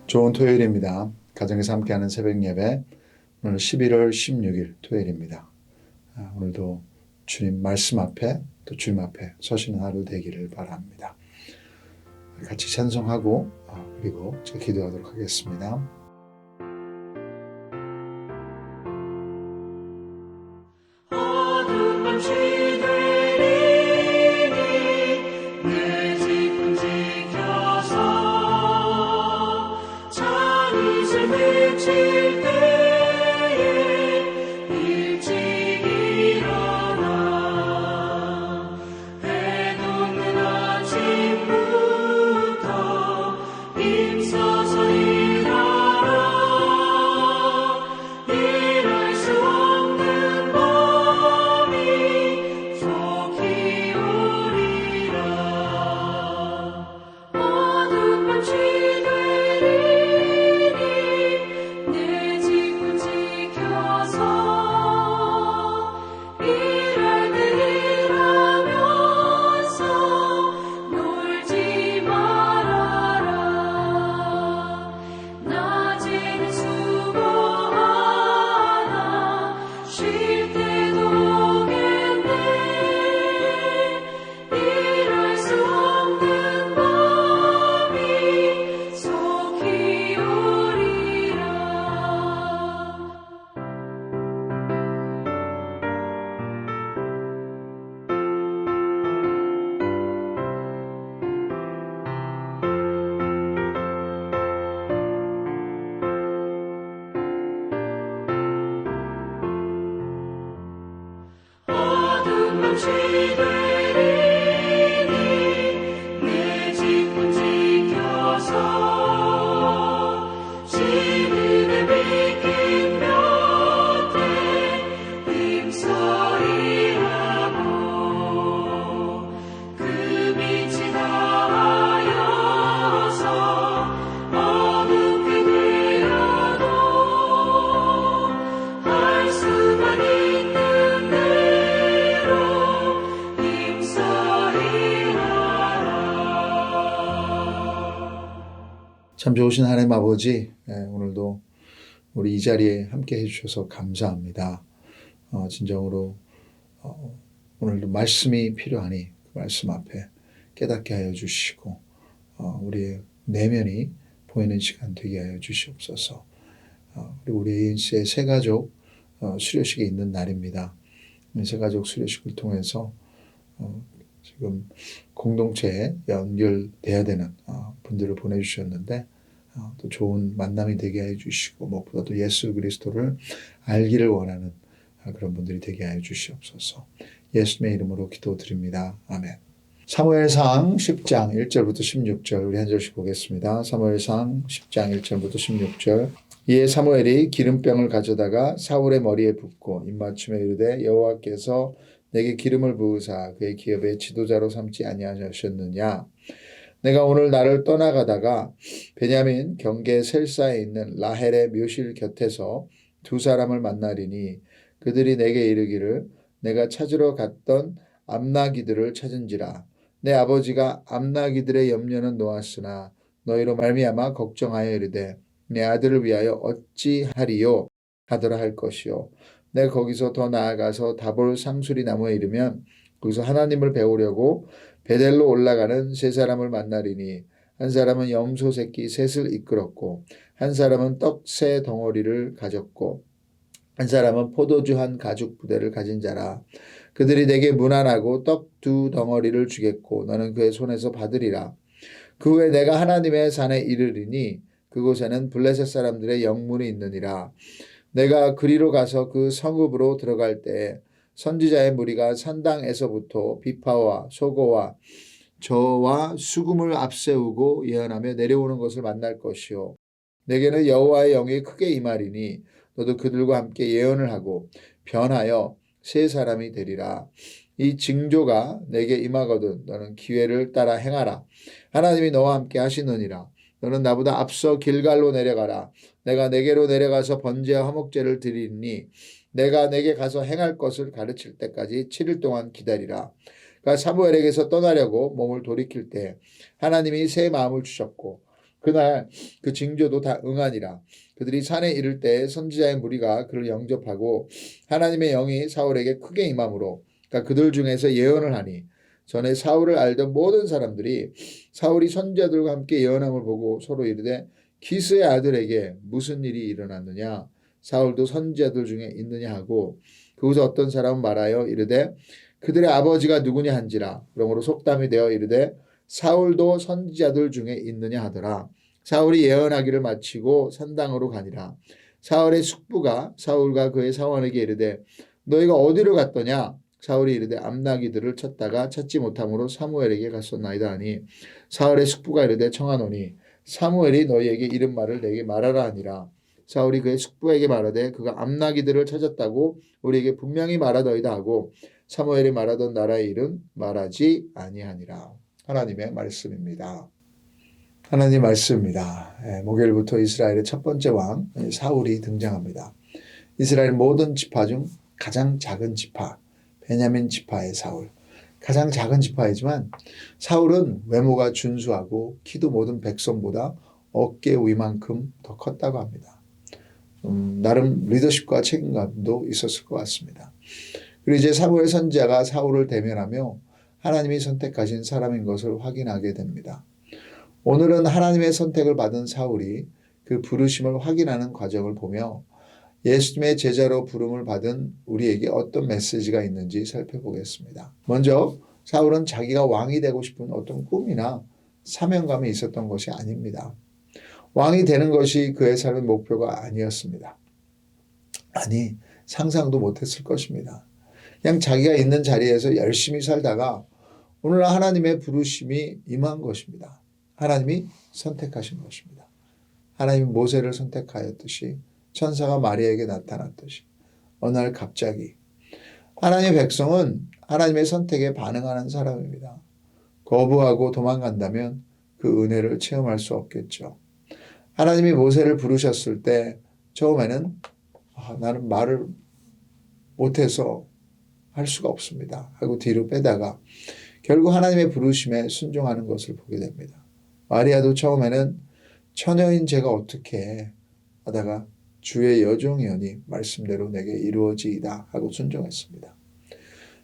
좋은 토요일입니다. 가정에서 함께하는 새벽 예배, 오늘 11월 16일 토요일입니다. 오늘도 주님 말씀 앞에 또 주님 앞에 서시는 하루 되기를 바랍니다. 같이 찬송하고 그리고 제가 기도하도록 하겠습니다. 참 좋으신 하나님 아버지, 오늘도 우리 이 자리에 함께 해주셔서 감사합니다. 진정으로 오늘도 말씀이 필요하니 그 말씀 앞에 깨닫게 하여 주시고 우리의 내면이 보이는 시간 되게 하여 주시옵소서. 그리고 우리 ANC의 새가족 수료식이 있는 날입니다. 새가족 수료식을 통해서 지금 공동체에 연결돼야 되는 분들을 보내주셨는데 또 좋은 만남이 되게 해주시고 무엇보다도 예수 그리스도를 알기를 원하는 그런 분들이 되게 하여 주시옵소서. 예수님의 이름으로 기도드립니다. 아멘. 사무엘상 10장 1절부터 16절 우리 한 절씩 보겠습니다. 사무엘상 10장 1절부터 16절. 이에 사무엘이 기름병을 가져다가 사울의 머리에 붓고 입맞춤에 이르되 여호와께서 내게 기름을 부으사 그의 기업의 지도자로 삼지 아니하셨느냐. 내가 오늘 나를 떠나가다가 베냐민 경계 셀사에 있는 라헬의 묘실 곁에서 두 사람을 만나리니 그들이 내게 이르기를 내가 찾으러 갔던 암나기들을 찾은지라. 내 아버지가 암나기들의 염려는 놓았으나 너희로 말미암아 걱정하여 이르되 내 아들을 위하여 어찌하리요 하더라 할 것이요. 내가 거기서 더 나아가서 다볼 상수리 나무에 이르면 거기서 하나님을 배우려고 베델로 올라가는 세 사람을 만나리니 한 사람은 염소 새끼 셋을 이끌었고 한 사람은 떡 세 덩어리를 가졌고 한 사람은 포도주 한 가죽 부대를 가진 자라. 그들이 내게 문안하고 떡 두 덩어리를 주겠고 너는 그의 손에서 받으리라. 그 후에 내가 하나님의 산에 이르리니 그곳에는 블레셋 사람들의 영문이 있느니라. 내가 그리로 가서 그 성읍으로 들어갈 때 선지자의 무리가 산당에서부터 비파와 소고와 저와 수금을 앞세우고 예언하며 내려오는 것을 만날 것이요. 내게는 여호와의 영이 크게 임하리니 너도 그들과 함께 예언을 하고 변하여 세 사람이 되리라. 이 징조가 내게 임하거든 너는 기회를 따라 행하라. 하나님이 너와 함께 하시느니라. 너는 나보다 앞서 길갈로 내려가라. 내가 내게로 내려가서 번제와 화목제를 드리니 내가 내게 가서 행할 것을 가르칠 때까지 7일 동안 기다리라. 그러니까 사무엘에게서 떠나려고 몸을 돌이킬 때 하나님이 새 마음을 주셨고 그날 그 징조도 다 응하니라. 그들이 산에 이를 때 선지자의 무리가 그를 영접하고 하나님의 영이 사울에게 크게 임함으로 그러니까 그들 중에서 예언을 하니 전에 사울을 알던 모든 사람들이 사울이 선지자들과 함께 예언함을 보고 서로 이르되 기스의 아들에게 무슨 일이 일어났느냐 사울도 선지자들 중에 있느냐 하고 그곳에 어떤 사람은 말하여 이르되 그들의 아버지가 누구냐 한지라 그러므로 속담이 되어 이르되 사울도 선지자들 중에 있느냐 하더라. 사울이 예언하기를 마치고 산당으로 가니라. 사울의 숙부가 사울과 그의 사원에게 이르되 너희가 어디로 갔더냐 사울이 이르되 암나기들을 찾다가 찾지 못함으로 사무엘에게 갔었나이다 하니 사울의 숙부가 이르되 청하노니 사무엘이 너희에게 이른 말을 내게 말하라 하니라. 사울이 그의 숙부에게 말하되 그가 암나기들을 찾았다고 우리에게 분명히 말하더이다 하고 사무엘이 말하던 나라의 일은 말하지 아니하니라. 하나님의 말씀입니다. 하나님 말씀입니다. 목요일부터 이스라엘의 첫 번째 왕 사울이 등장합니다. 이스라엘 모든 지파 중 가장 작은 지파 베냐민 지파의 사울. 가장 작은 지파이지만 사울은 외모가 준수하고 키도 모든 백성보다 어깨 위만큼 더 컸다고 합니다. 나름 리더십과 책임감도 있었을 것 같습니다. 그리고 이제 사무엘 선지자가 사울을 대면하며 하나님이 선택하신 사람인 것을 확인하게 됩니다. 오늘은 하나님의 선택을 받은 사울이 그 부르심을 확인하는 과정을 보며 예수님의 제자로 부름을 받은 우리에게 어떤 메시지가 있는지 살펴보겠습니다. 먼저 사울은 자기가 왕이 되고 싶은 어떤 꿈이나 사명감이 있었던 것이 아닙니다. 왕이 되는 것이 그의 삶의 목표가 아니었습니다. 아니, 상상도 못했을 것입니다. 그냥 자기가 있는 자리에서 열심히 살다가 오늘 하나님의 부르심이 임한 것입니다. 하나님이 선택하신 것입니다. 하나님이 모세를 선택하였듯이 천사가 마리아에게 나타났듯이 어느 날 갑자기 하나님의 백성은 하나님의 선택에 반응하는 사람입니다. 거부하고 도망간다면 그 은혜를 체험할 수 없겠죠. 하나님이 모세를 부르셨을 때 처음에는 나는 말을 못해서 할 수가 없습니다 하고 뒤로 빼다가 결국 하나님의 부르심에 순종하는 것을 보게 됩니다. 마리아도 처음에는 처녀인 제가 어떻게 하다가 주의 여종이오니 말씀대로 내게 이루어지이다 하고 순종했습니다.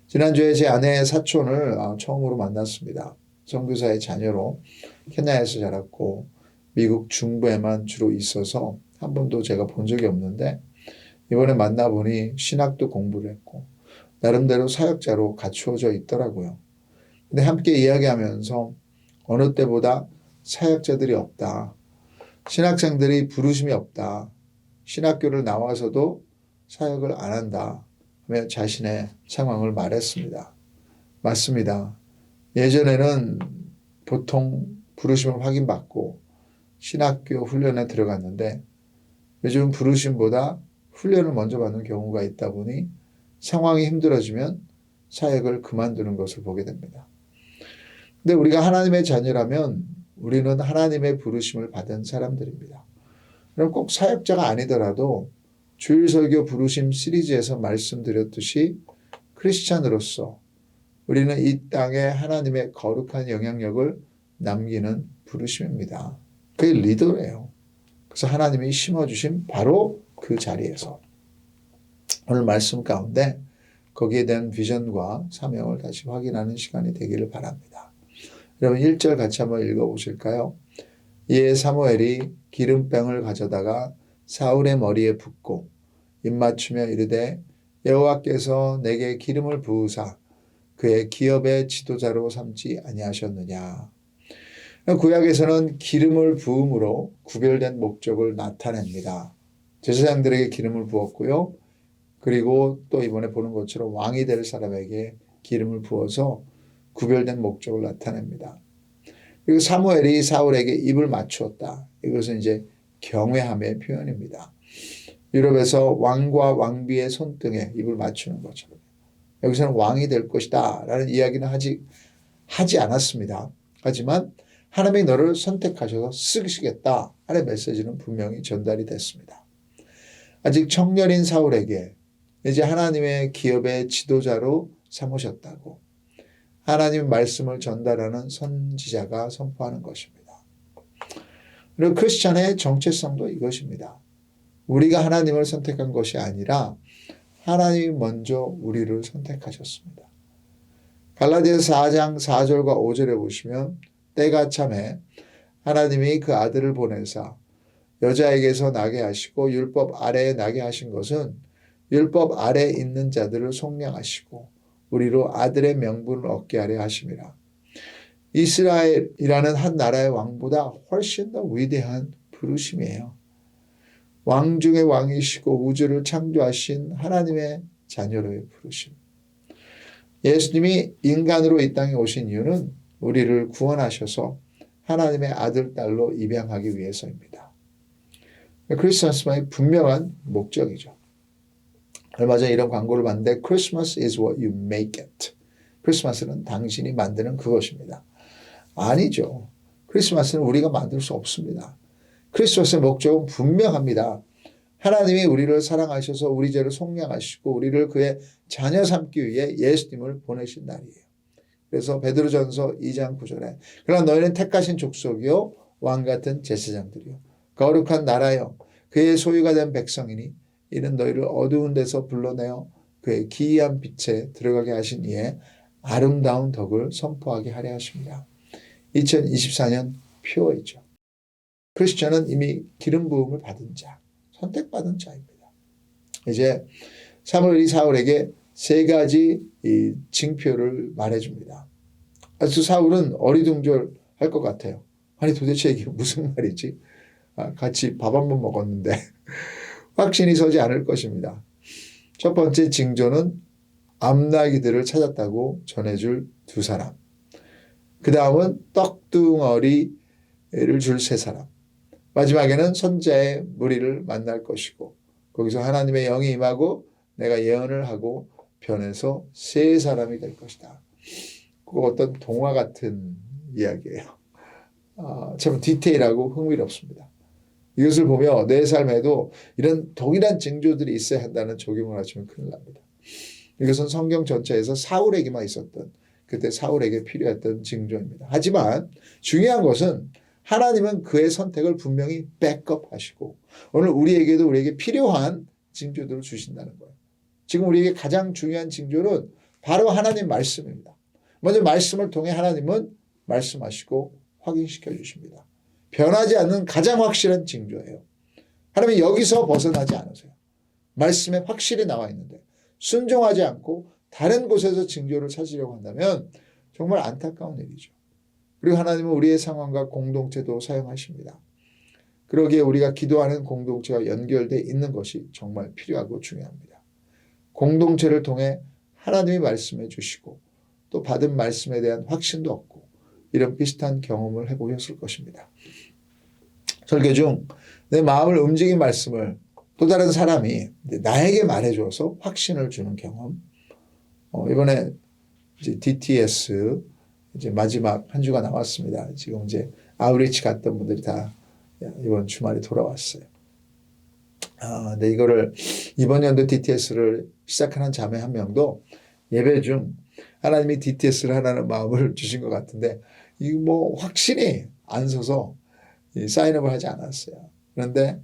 지난주에 제 아내의 사촌을 처음으로 만났습니다. 선교사의 자녀로 케냐에서 자랐고 미국 중부에만 주로 있어서 한 번도 제가 본 적이 없는데 이번에 만나보니 신학도 공부를 했고 나름대로 사역자로 갖추어져 있더라고요. 근데 함께 이야기하면서 어느 때보다 사역자들이 없다. 신학생들이 부르심이 없다. 신학교를 나와서도 사역을 안 한다. 하며 자신의 상황을 말했습니다. 맞습니다. 예전에는 보통 부르심을 확인받고 신학교 훈련에 들어갔는데 요즘 부르심보다 훈련을 먼저 받는 경우가 있다 보니 상황이 힘들어지면 사역을 그만두는 것을 보게 됩니다. 근데 우리가 하나님의 자녀라면 우리는 하나님의 부르심을 받은 사람들입니다. 그럼 꼭 사역자가 아니더라도 주일설교 부르심 시리즈에서 말씀드렸듯이 크리스찬으로서 우리는 이 땅에 하나님의 거룩한 영향력을 남기는 부르심입니다. 그게 리더예요. 그래서 하나님이 심어주신 바로 그 자리에서 오늘 말씀 가운데 거기에 대한 비전과 사명을 다시 확인하는 시간이 되기를 바랍니다. 여러분 1절 같이 한번 읽어보실까요? 이에 사무엘이 기름병을 가져다가 사울의 머리에 붓고 입맞추며 이르되 여호와께서 내게 기름을 부으사 그의 기업의 지도자로 삼지 아니하셨느냐. 구약에서는 기름을 부음으로 구별된 목적을 나타냅니다. 제사장들에게 기름을 부었고요. 그리고 또 이번에 보는 것처럼 왕이 될 사람에게 기름을 부어서 구별된 목적을 나타냅니다. 그리고 사무엘이 사울에게 입을 맞추었다. 이것은 이제 경외함의 표현입니다. 유럽에서 왕과 왕비의 손등에 입을 맞추는 것처럼 여기서는 왕이 될 것이다 라는 이야기는 하지 않았습니다. 하지만 하나님이 너를 선택하셔서 쓰시겠다 하는 메시지는 분명히 전달이 됐습니다. 아직 청년인 사울에게 이제 하나님의 기업의 지도자로 삼으셨다고 하나님의 말씀을 전달하는 선지자가 선포하는 것입니다. 그리고 크리스천의 정체성도 이것입니다. 우리가 하나님을 선택한 것이 아니라 하나님이 먼저 우리를 선택하셨습니다. 갈라디아서 4장 4절과 5절에 보시면 때가 참에 하나님이 그 아들을 보내사 여자에게서 나게 하시고 율법 아래에 나게 하신 것은 율법 아래에 있는 자들을 속량하시고 우리로 아들의 명분을 얻게 하려 하심이라. 이스라엘이라는 한 나라의 왕보다 훨씬 더 위대한 부르심이에요. 왕 중의 왕이시고 우주를 창조하신 하나님의 자녀로의 부르심. 예수님이 인간으로 이 땅에 오신 이유는 우리를 구원하셔서 하나님의 아들, 딸로 입양하기 위해서입니다. 크리스마스의 분명한 목적이죠. 얼마 전에 이런 광고를 봤는데 Christmas is what you make it. 크리스마스는 당신이 만드는 그것입니다. 아니죠. 크리스마스는 우리가 만들 수 없습니다. 크리스마스의 목적은 분명합니다. 하나님이 우리를 사랑하셔서 우리 죄를 속량하시고 우리를 그의 자녀 삼기 위해 예수님을 보내신 날이에요. 그래서 베드로전서 2장 9절에 그러나 너희는 택하신 족속이요 왕 같은 제사장들이요 거룩한 나라요 그의 소유가 된 백성이니 이는 너희를 어두운 데서 불러내어 그의 기이한 빛에 들어가게 하신 이의 아름다운 덕을 선포하게 하려 하십니다. 2024년 표어이죠. 크리스천은 이미 기름 부음을 받은 자, 선택받은 자입니다. 이제 사무엘이 사울에게 세 가지 이 징표를 말해줍니다. 아주 사울은 어리둥절할 것 같아요. 아니 도대체 이게 무슨 말이지? 같이 밥 한 번 먹었는데 확신이 서지 않을 것입니다. 첫 번째 징조는 암나기들을 찾았다고 전해줄 두 사람. 그 다음은 떡둥어리를 줄 세 사람. 마지막에는 선자의 무리를 만날 것이고 거기서 하나님의 영이 임하고 내가 예언을 하고 변해서 세 사람이 될 것이다. 그 어떤 동화 같은 이야기예요. 참 디테일하고 흥미롭습니다. 이것을 보며 내 삶에도 이런 동일한 징조들이 있어야 한다는 적용을 하시면 큰일 납니다. 이것은 성경 전체에서 사울에게만 있었던 그때 사울에게 필요했던 징조입니다. 하지만 중요한 것은 하나님은 그의 선택을 분명히 백업하시고 오늘 우리에게 필요한 징조들을 주신다는 거예요. 지금 우리에게 가장 중요한 징조는 바로 하나님 말씀입니다. 먼저 말씀을 통해 하나님은 말씀하시고 확인시켜 주십니다. 변하지 않는 가장 확실한 징조예요. 하나님이 여기서 벗어나지 않으세요. 말씀에 확실히 나와 있는데 순종하지 않고 다른 곳에서 징조를 찾으려고 한다면 정말 안타까운 일이죠. 그리고 하나님은 우리의 상황과 공동체도 사용하십니다. 그러기에 우리가 기도하는 공동체와 연결되어 있는 것이 정말 필요하고 중요합니다. 공동체를 통해 하나님이 말씀해 주시고 또 받은 말씀에 대한 확신도 얻고 이런 비슷한 경험을 해보셨을 것입니다. 설교 중 내 마음을 움직인 말씀을 또 다른 사람이 나에게 말해줘서 확신을 주는 경험. 이번에 이제 DTS 이제 마지막 한 주가 나왔습니다. 지금 이제 아우리치 갔던 분들이 다 이번 주말에 돌아왔어요. 근데 이거를 이번 연도 DTS를 시작하는 자매 한 명도 예배 중 하나님이 DTS를 하라는 마음을 주신 것 같은데 이거 뭐 확신이 안 서서 사인업을 하지 않았어요. 그런데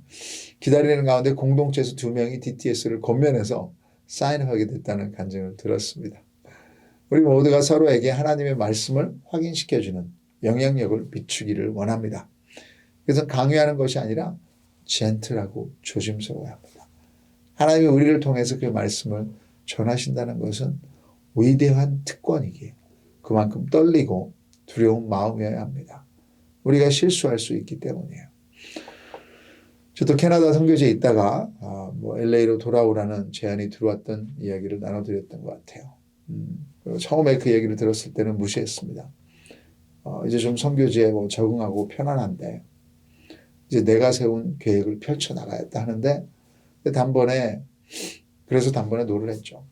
기다리는 가운데 공동체에서 두 명이 DTS를 권면해서 사인업하게 됐다는 간증을 들었습니다. 우리 모두가 서로에게 하나님의 말씀을 확인시켜주는 영향력을 비추기를 원합니다. 그래서 강요하는 것이 아니라 젠틀하고 조심스러워야 합니다. 하나님이 우리를 통해서 그 말씀을 전하신다는 것은 위대한 특권이기에 그만큼 떨리고 두려운 마음이어야 합니다. 우리가 실수할 수 있기 때문이에요. 저도 캐나다 선교지에 있다가 LA로 돌아오라는 제안이 들어왔던 이야기를 나눠드렸던 것 같아요. 처음에 그 얘기를 들었을 때는 무시했습니다. 이제 좀 선교지에 적응하고 편안한데 이제 내가 세운 계획을 펼쳐나가야겠다 하는데 그래서 단번에 노를 했죠.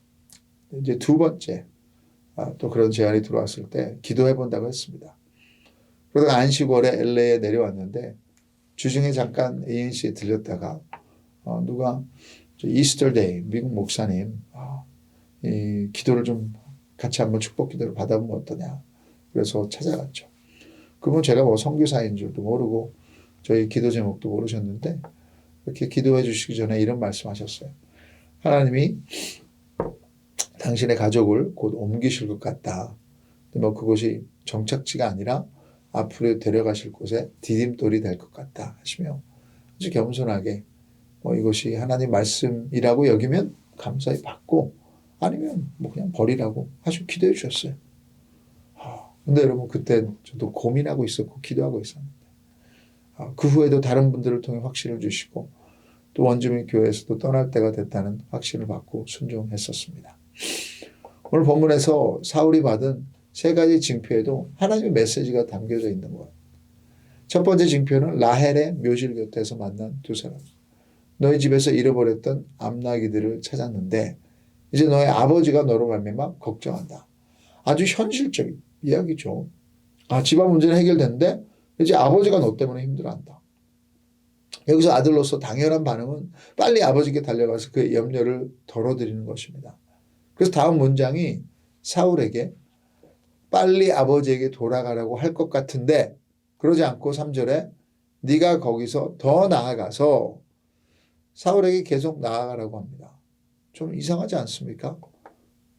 이제 두 번째 또 그런 제안이 들어왔을 때 기도해본다고 했습니다. 그러다가 안식월에 LA에 내려왔는데 주중에 잠깐 ANC에 들렸다가 누가 이스터 데이 미국 목사님 이 기도를 좀 같이 한번 축복 기도를 받아보면 어떠냐. 그래서 찾아갔죠. 그분 제가 뭐 선교사인 줄도 모르고 저희 기도 제목도 모르셨는데 이렇게 기도해 주시기 전에 이런 말씀하셨어요. 하나님이 당신의 가족을 곧 옮기실 것 같다. 뭐 그곳이 정착지가 아니라 앞으로 데려가실 곳에 디딤돌이 될 것 같다 하시며 아주 겸손하게 이것이 하나님 말씀이라고 여기면 감사히 받고 아니면 그냥 버리라고 하시고 기도해 주셨어요. 근데 여러분 그때 저도 고민하고 있었고 기도하고 있었는데 그 후에도 다른 분들을 통해 확신을 주시고 또 원주민 교회에서도 떠날 때가 됐다는 확신을 받고 순종했었습니다. 오늘 본문에서 사울이 받은 세 가지 징표에도 하나님의 메시지가 담겨져 있는 거예요. 첫 번째 징표는 라헬의 묘실 곁에서 만난 두 사람. 너희 집에서 잃어버렸던 암나귀들을 찾았는데 이제 너의 아버지가 너로 말미암아 걱정한다. 아주 현실적인 이야기죠. 집안 문제는 해결됐는데 이제 아버지가 너 때문에 힘들어한다. 여기서 아들로서 당연한 반응은 빨리 아버지께 달려가서 그의 염려를 덜어드리는 것입니다. 그래서 다음 문장이 사울에게 빨리 아버지에게 돌아가라고 할 것 같은데 그러지 않고 3절에 네가 거기서 더 나아가서 사울에게 계속 나아가라고 합니다. 좀 이상하지 않습니까?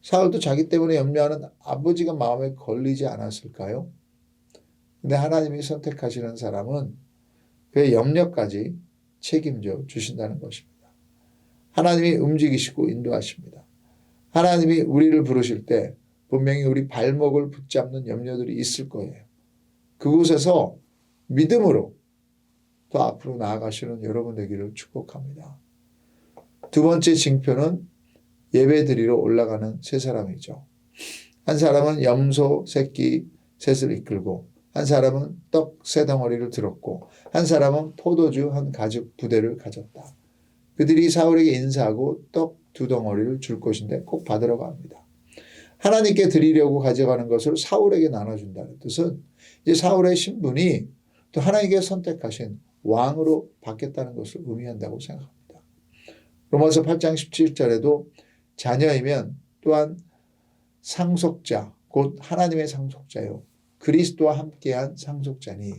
사울도 자기 때문에 염려하는 아버지가 마음에 걸리지 않았을까요? 근데 하나님이 선택하시는 사람은 그의 염려까지 책임져 주신다는 것입니다. 하나님이 움직이시고 인도하십니다. 하나님이 우리를 부르실 때 분명히 우리 발목을 붙잡는 염려들이 있을 거예요. 그곳에서 믿음으로 더 앞으로 나아가시는 여러분 되기를 축복합니다. 두 번째 징표는 예배드리러 올라가는 세 사람이죠. 한 사람은 염소 새끼 셋을 이끌고 한 사람은 떡 세 덩어리를 들었고 한 사람은 포도주 한 가죽 부대를 가졌다. 그들이 사울에게 인사하고 떡 두 덩어리를 줄 것인데 꼭 받으라고 합니다. 하나님께 드리려고 가져가는 것을 사울에게 나눠준다는 뜻은 이제 사울의 신분이 또 하나님께 선택하신 왕으로 바뀌었다는 것을 의미한다고 생각합니다. 로마서 8장 17절에도 자녀이면 또한 상속자 곧 하나님의 상속자요 그리스도와 함께한 상속자니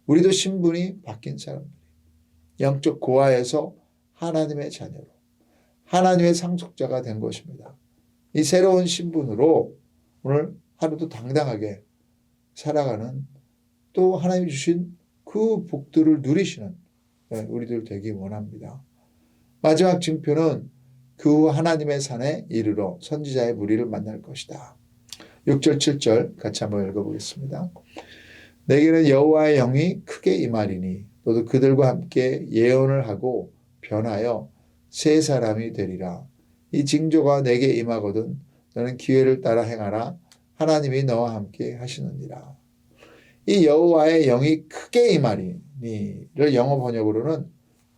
우리도 신분이 바뀐 사람들이 영적 고아에서 하나님의 자녀로 하나님의 상속자가 된 것입니다. 이 새로운 신분으로 오늘 하루도 당당하게 살아가는 또 하나님이 주신 그 복들을 누리시는 우리들 되기 원합니다. 마지막 징표는 그 후 하나님의 산에 이르러 선지자의 무리를 만날 것이다. 6절 7절 같이 한번 읽어보겠습니다. 내게는 여호와의 영이 크게 임하리니 너도 그들과 함께 예언을 하고 변하여 세 사람이 되리라. 이 징조가 내게 임하거든 너는 기회를 따라 행하라. 하나님이 너와 함께 하시느니라. 이 여호와의 영이 크게 임하리니를 영어 번역으로는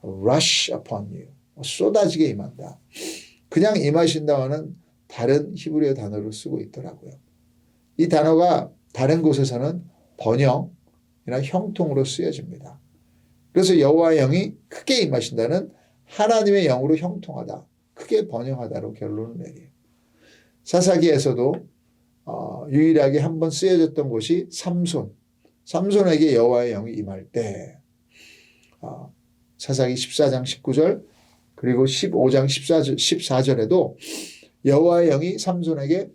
rush upon you, 쏟아지게 임한다. 그냥 임하신다는 다른 히브리어 단어를 쓰고 있더라고요. 이 단어가 다른 곳에서는 번영이나 형통으로 쓰여집니다. 그래서 여호와의 영이 크게 임하신다는 하나님의 영으로 형통하다, 크게 번영하다로 결론을 내려요. 사사기에서도 유일하게 한번 쓰여졌던 곳이 삼손에게 여호와의 영이 임할 때 사사기 14장 19절 그리고 15장 14절에도 여호와의 영이 삼손에게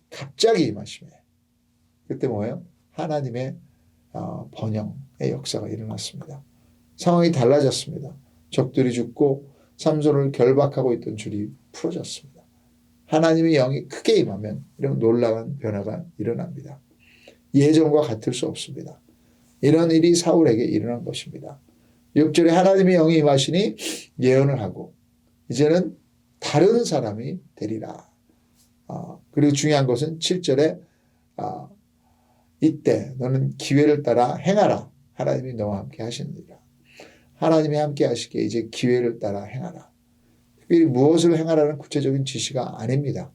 갑자기 임하시며 그때 뭐예요? 하나님의 번영의 역사가 일어났습니다. 상황이 달라졌습니다. 적들이 죽고 삼손을 결박하고 있던 줄이 풀어졌습니다. 하나님의 영이 크게 임하면 이런 놀라운 변화가 일어납니다. 예전과 같을 수 없습니다. 이런 일이 사울에게 일어난 것입니다. 6절에 하나님의 영이 임하시니 예언을 하고 이제는 다른 사람이 되리라. 그리고 중요한 것은 7절에 이때 너는 기회를 따라 행하라. 하나님이 너와 함께 하시느니라. 하나님이 함께 하시기에 이제 기회를 따라 행하라. 특별히 무엇을 행하라는 구체적인 지시가 아닙니다.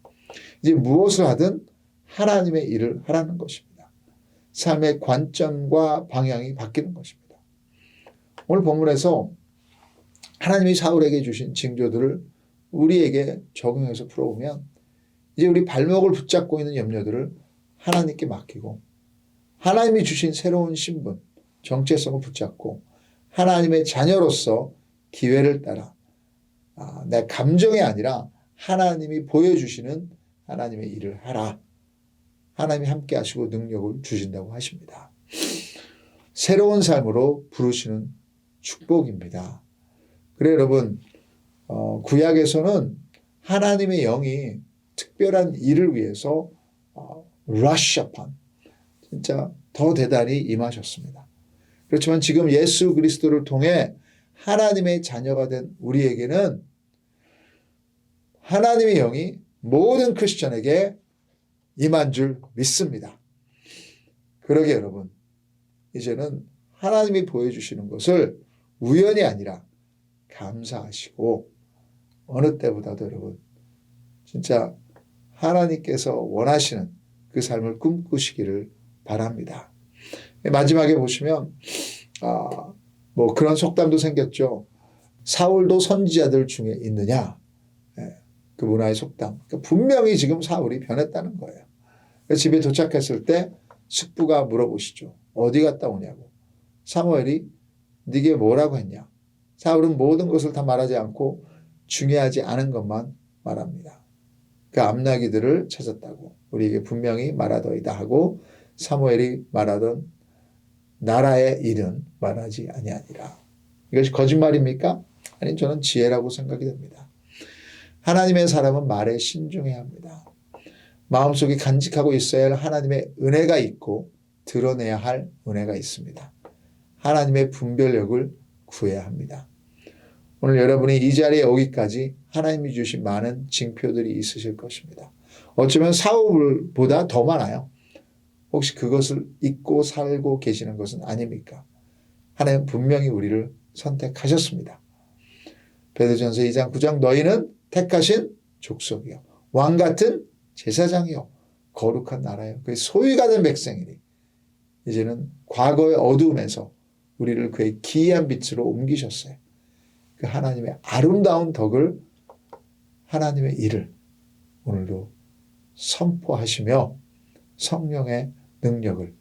이제 무엇을 하든 하나님의 일을 하라는 것입니다. 삶의 관점과 방향이 바뀌는 것입니다. 오늘 본문에서 하나님이 사울에게 주신 징조들을 우리에게 적용해서 풀어보면 이제 우리 발목을 붙잡고 있는 염려들을 하나님께 맡기고 하나님이 주신 새로운 신분, 정체성을 붙잡고 하나님의 자녀로서 기회를 따라 내 감정이 아니라 하나님이 보여주시는 하나님의 일을 하라. 하나님이 함께 하시고 능력을 주신다고 하십니다. 새로운 삶으로 부르시는 축복입니다. 그래 여러분, 구약에서는 하나님의 영이 특별한 일을 위해서 rush upon, 진짜 더 대단히 임하셨습니다. 그렇지만 지금 예수 그리스도를 통해 하나님의 자녀가 된 우리에게는 하나님의 영이 모든 크리스천에게 임한 줄 믿습니다. 그러게 여러분, 이제는 하나님이 보여주시는 것을 우연이 아니라 감사하시고 어느 때보다도 여러분 진짜 하나님께서 원하시는 그 삶을 꿈꾸시기를 바랍니다. 마지막에 보시면 뭐 그런 속담도 생겼죠. 사울도 선지자들 중에 있느냐. 그 문화의 속담. 그러니까 분명히 지금 사울이 변했다는 거예요. 집에 도착했을 때 숙부가 물어보시죠. 어디 갔다 오냐고. 사무엘이 네게 뭐라고 했냐. 사울은 모든 것을 다 말하지 않고 중요하지 않은 것만 말합니다. 그 암나기들을 찾았다고 우리에게 분명히 말하더이다 하고 사무엘이 말하던 나라의 일은 말하지 아니하니라. 이것이 거짓말입니까? 아니, 저는 지혜라고 생각이 됩니다. 하나님의 사람은 말에 신중해야 합니다. 마음속에 간직하고 있어야 할 하나님의 은혜가 있고 드러내야 할 은혜가 있습니다. 하나님의 분별력을 구해야 합니다. 오늘 여러분이 이 자리에 오기까지 하나님이 주신 많은 징표들이 있으실 것입니다. 어쩌면 사울보다 더 많아요. 혹시 그것을 잊고 살고 계시는 것은 아닙니까? 하나님은 분명히 우리를 선택하셨습니다. 베드로전서 2장 9장 너희는 택하신 족속이요 왕같은 제사장이요 거룩한 나라요 그의 소유가 된 백성이니 이제는 과거의 어두움에서 우리를 그의 기이한 빛으로 옮기셨어요. 그 하나님의 아름다운 덕을 하나님의 일을 오늘도 선포하시며 성령의 능력을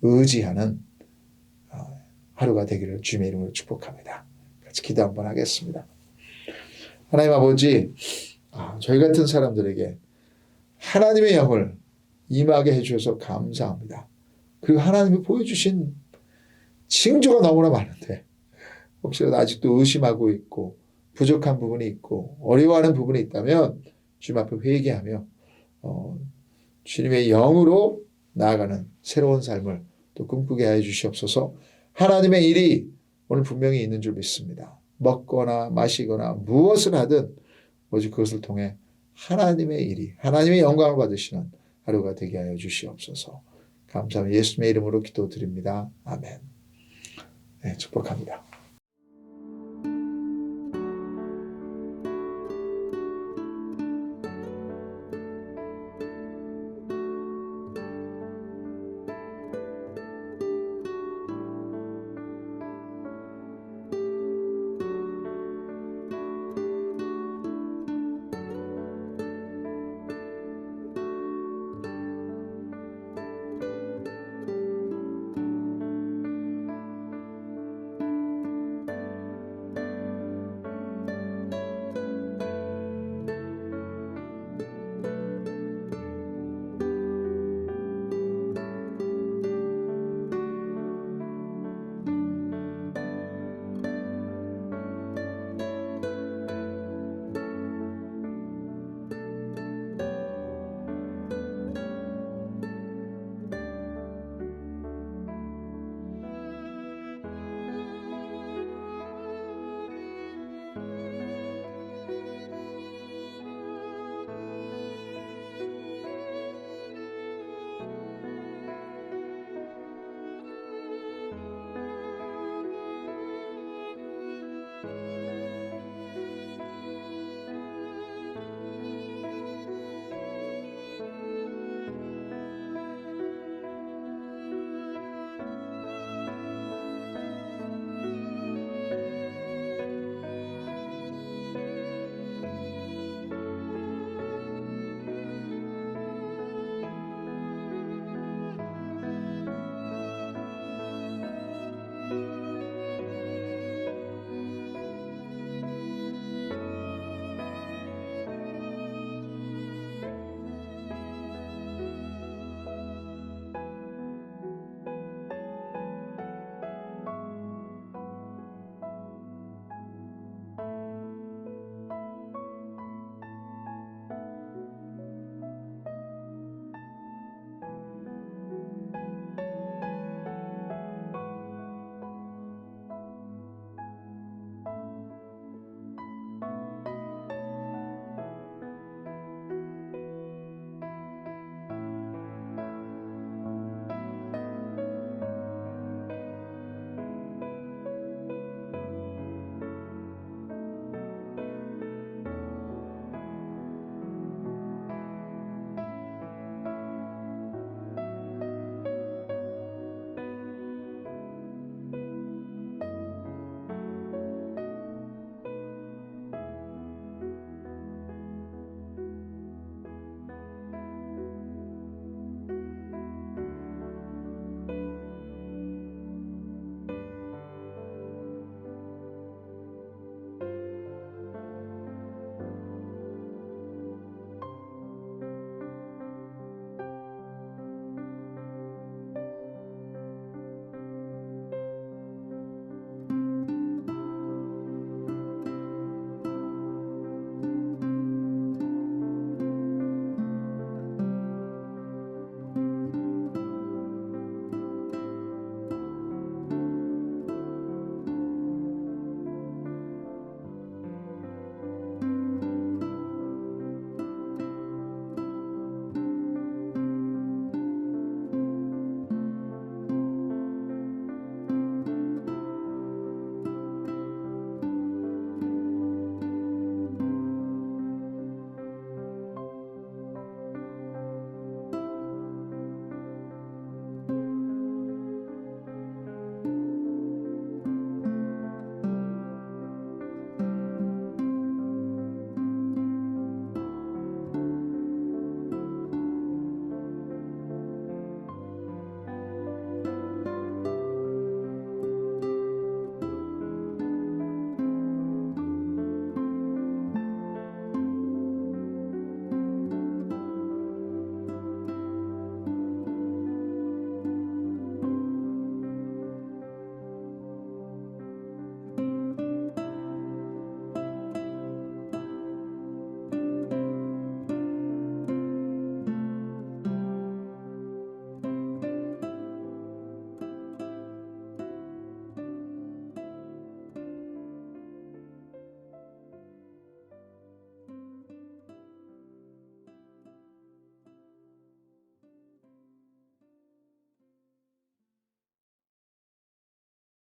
의지하는 하루가 되기를 주님의 이름으로 축복합니다. 같이 기도 한번 하겠습니다. 하나님 아버지, 저희 같은 사람들에게 하나님의 영을 임하게 해주셔서 감사합니다. 그리고 하나님이 보여주신 징조가 너무나 많은데 혹시라도 아직도 의심하고 있고 부족한 부분이 있고 어려워하는 부분이 있다면 주님 앞에 회개하며 주님의 영으로 나아가는 새로운 삶을 또 꿈꾸게 하여 주시옵소서. 하나님의 일이 오늘 분명히 있는 줄 믿습니다. 먹거나 마시거나 무엇을 하든 오직 그것을 통해 하나님의 일이 하나님의 영광을 받으시는 하루가 되게 하여 주시옵소서. 감사합니다. 예수님의 이름으로 기도드립니다. 아멘. 네, 축복합니다.